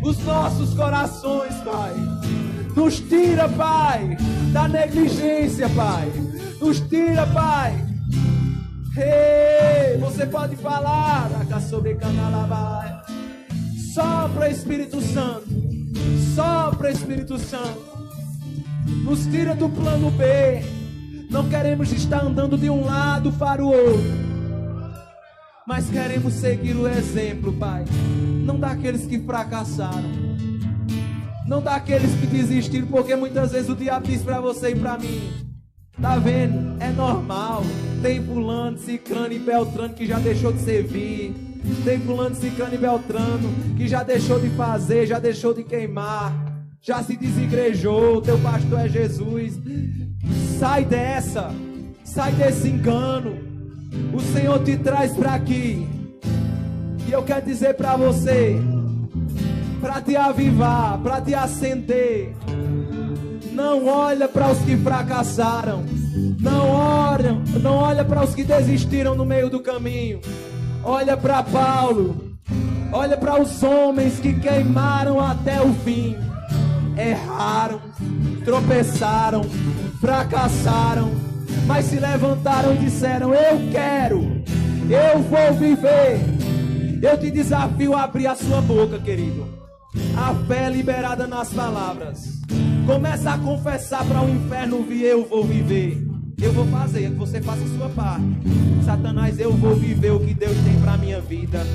os nossos corações, Pai. Nos tira, Pai, da negligência, Pai. Nos tira, Pai, Você pode falar sobre Canalabai. Sopra, Espírito Santo. Sopra, Espírito Santo. Nos tira do plano B. Não queremos estar andando de um lado para o outro, mas queremos seguir o exemplo, Pai. Não daqueles que fracassaram, não daqueles que desistiram, porque muitas vezes o diabo diz para você e para mim: tá vendo? É normal. Tem fulano, ciclano e beltrano que já deixou de servir. Tem fulano, ciclano e beltrano que já deixou de fazer, já deixou de queimar, já se desigrejou. Teu pastor é Jesus. Sai dessa, sai desse engano. O Senhor te traz para aqui, e eu quero dizer para você, para te avivar, para te acender. Não olha para os que fracassaram, não olha para os que desistiram no meio do caminho. Olha para Paulo, olha para os homens que queimaram até o fim. Erraram, tropeçaram, fracassaram, mas se levantaram e disseram: eu vou viver. Eu te desafio a abrir a sua boca, querido. A fé é liberada nas palavras. Começa a confessar para o inferno vir: eu vou viver. Eu vou fazer, que você faça a sua parte. Satanás, eu vou viver o que Deus tem para minha vida,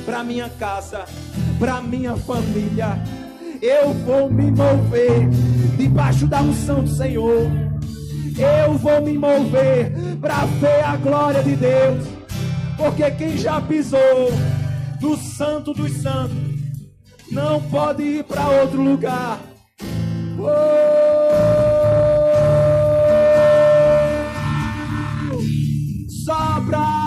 para minha casa, para minha família. Eu vou me mover debaixo da unção do Senhor. Eu vou me mover para ver a glória de Deus, porque quem já pisou no Santo dos Santos não pode ir para outro lugar. Sobra!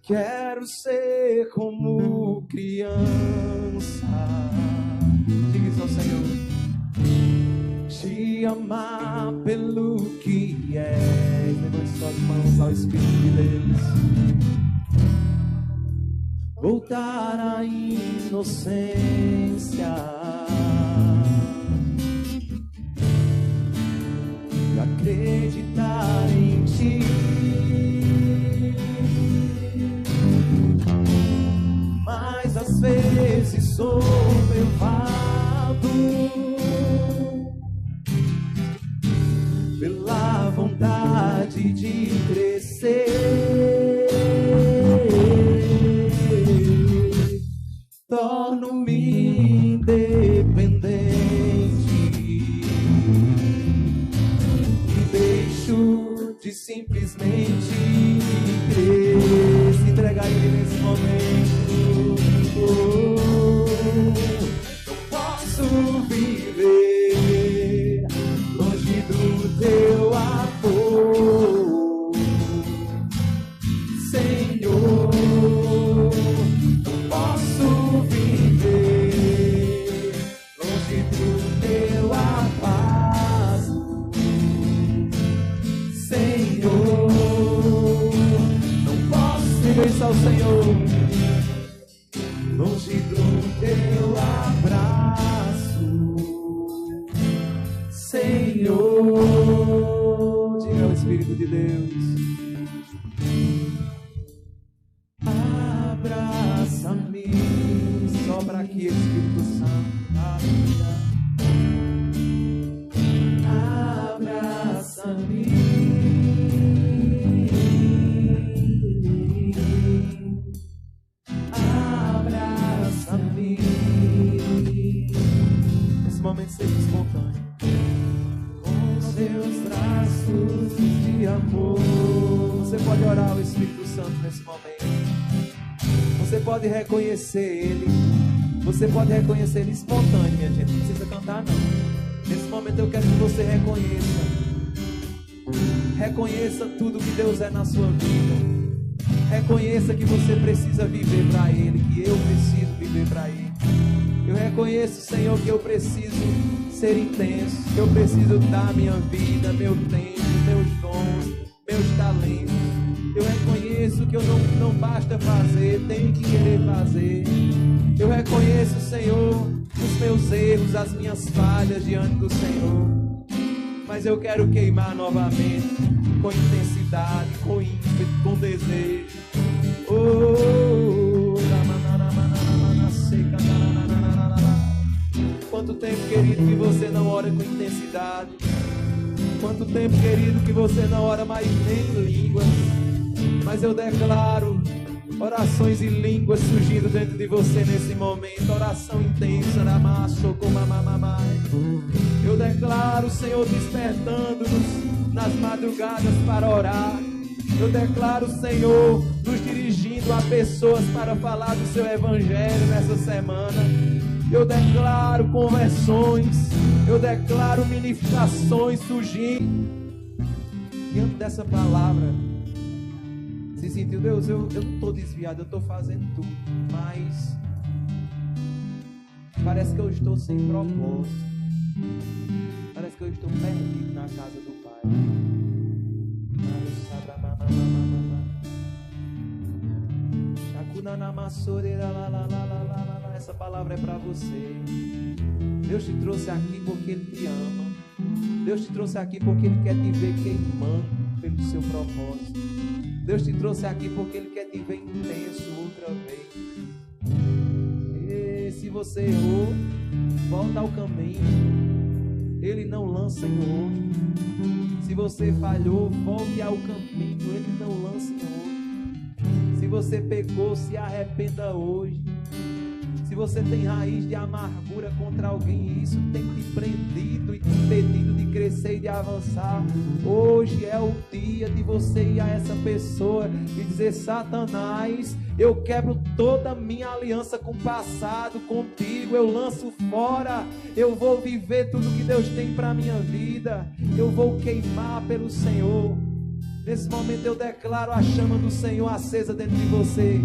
Quero ser como criança. Diga isso ao Senhor. Te amar pelo que és. Levante suas mãos ao Espírito de Deus. Voltar à inocência. E acreditar em ti. Mas às vezes sou levado pela vontade de crescer. Torno-me independente e deixo de simplesmente crer. Se entregar a Ele nesse momento. Não posso viver longe do teu amor, Senhor. Não posso viver longe do teu abraço, Senhor. Não posso viver só o Senhor. Longe do teu abraço, Senhor. Diga ao Espírito de Deus: abraça-me. Sobra aqui, Espírito Santo. Abraça-me. Momento seja espontâneo. Com seus braços de amor. Você pode orar ao Espírito Santo nesse momento. Você pode reconhecer Ele. Você pode reconhecer Ele espontâneo, minha gente. Não precisa cantar, não. Nesse momento eu quero que você reconheça. Reconheça tudo que Deus é na sua vida. Reconheça que você precisa viver para Ele. Que eu preciso viver para Ele. Eu reconheço, Senhor, que eu preciso ser intenso, que eu preciso dar minha vida, meu tempo, meus dons, meus talentos. Eu reconheço que eu não basta fazer, tenho que querer fazer. Eu reconheço, Senhor, os meus erros, as minhas falhas diante do Senhor. Mas eu quero queimar novamente, com intensidade, com ímpeto, com desejo. Quanto tempo, querido, que você não ora com intensidade? Quanto tempo, querido, que você não ora mais nem em línguas? Mas eu declaro orações em línguas surgindo dentro de você nesse momento. Oração intensa, eu declaro o Senhor despertando-nos nas madrugadas para orar. Eu declaro o Senhor nos dirigindo a pessoas para falar do seu evangelho nessa semana. Eu declaro conversões, eu declaro ministrações surgindo. Diante dessa palavra, se sentiu, Deus, eu não estou desviado, eu estou fazendo tudo, mas parece que eu estou sem propósito, parece que eu estou perdido na casa do Pai. Essa palavra é para você. Deus te trouxe aqui porque Ele te ama. Deus te trouxe aqui porque Ele quer te ver queimando pelo seu propósito. Deus te trouxe aqui porque Ele quer te ver intenso outra vez. E se você errou, volta ao caminho. Ele não lança em outro. Se você falhou, volte ao caminho. Ele não lança em outro. Se você pecou, se arrependa hoje. Se você tem raiz de amargura contra alguém e isso tem te prendido e te impedido de crescer e de avançar, hoje é o dia de você ir a essa pessoa e dizer: Satanás, eu quebro toda a minha aliança com o passado, contigo, eu lanço fora, eu vou viver tudo que Deus tem para a minha vida, eu vou queimar pelo Senhor. Nesse momento eu declaro a chama do Senhor acesa dentro de você.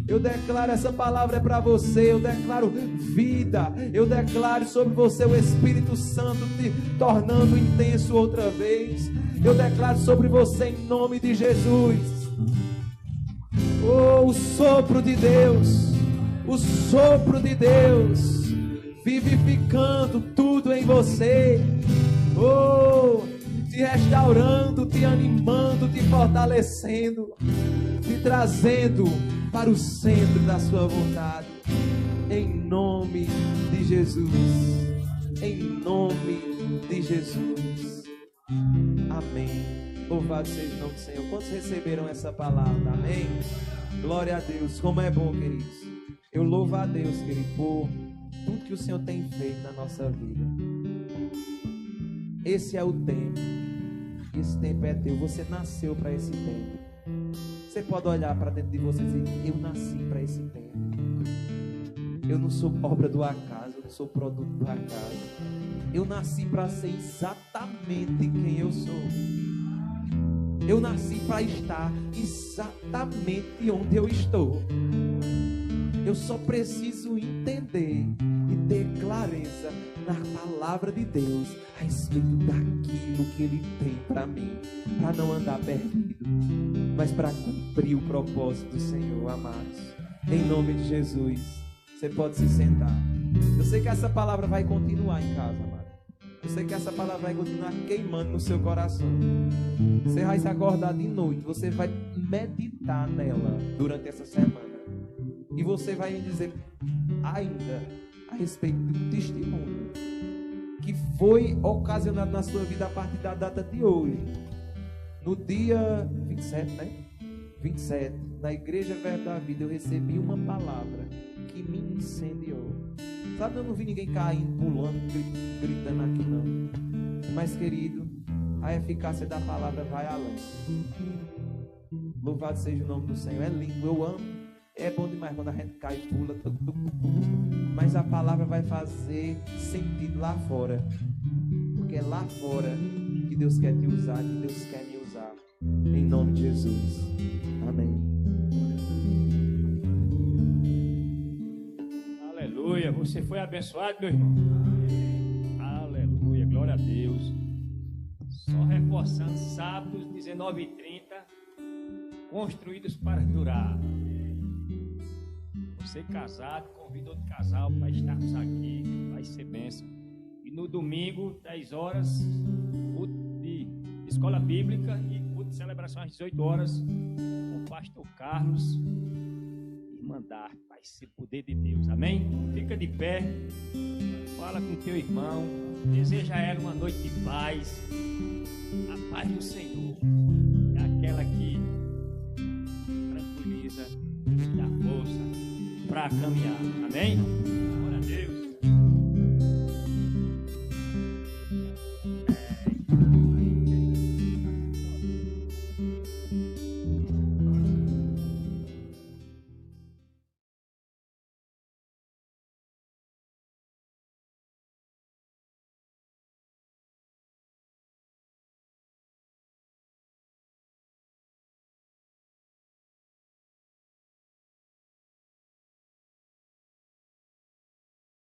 Eu declaro, essa palavra é para você. Eu declaro vida. Eu declaro sobre você o Espírito Santo te tornando intenso outra vez. Eu declaro sobre você em nome de Jesus. Oh, o sopro de Deus. O sopro de Deus vivificando tudo em você. Oh, te restaurando, te animando, te fortalecendo, te trazendo para o centro da sua vontade, em nome de Jesus, em nome de Jesus, amém. Louvado seja o nome do Senhor. Quantos receberam essa palavra? Amém. Glória a Deus. Como é bom, queridos. Eu louvo a Deus, querido, por tudo que o Senhor tem feito na nossa vida. Esse é o tempo. Esse tempo é teu. Você nasceu para esse tempo. Você pode olhar para dentro de você e dizer: eu nasci para esse tempo. Eu não sou obra do acaso, eu não sou produto do acaso. Eu nasci para ser exatamente quem eu sou. Eu nasci para estar exatamente onde eu estou. Eu só preciso entender e ter clareza na palavra de Deus a respeito daquilo que Ele tem para mim, para não andar perdido, mas para cumprir o propósito do Senhor, amados. Em nome de Jesus, você pode se sentar. Eu sei que essa palavra vai continuar em casa, amado. Eu sei que essa palavra vai continuar queimando no seu coração. Você vai se acordar de noite, você vai meditar nela durante essa semana. E você vai me dizer ainda a respeito do testemunho que foi ocasionado na sua vida a partir da data de hoje. No dia 27, né? 27, na Igreja Verbo da Vida, eu recebi uma palavra que me incendiou. Sabe, eu não vi ninguém caindo, pulando, gritando aqui não. Mas, querido, a eficácia da palavra vai além. Louvado seja o nome do Senhor. É lindo, eu amo. É bom demais quando a gente cai e pula. Mas a palavra vai fazer sentido lá fora. Porque é lá fora que Deus quer te usar, que Deus quer me usar. Em nome de Jesus. Amém. Aleluia. Você foi abençoado, meu irmão. Aleluia. Glória a Deus. Só reforçando, sábados, 19h30, construídos para durar. Você casado, convida outro casal para estarmos aqui, vai ser bênção. E no domingo, 10 horas, culto de escola bíblica e culto de celebração às 18 horas, com o pastor Carlos. Mandar, vai ser poder de Deus, amém? Fica de pé, fala com teu irmão, deseja a ela uma noite de paz. A paz do Senhor é aquela que tranquiliza e dá força para caminhar, amém?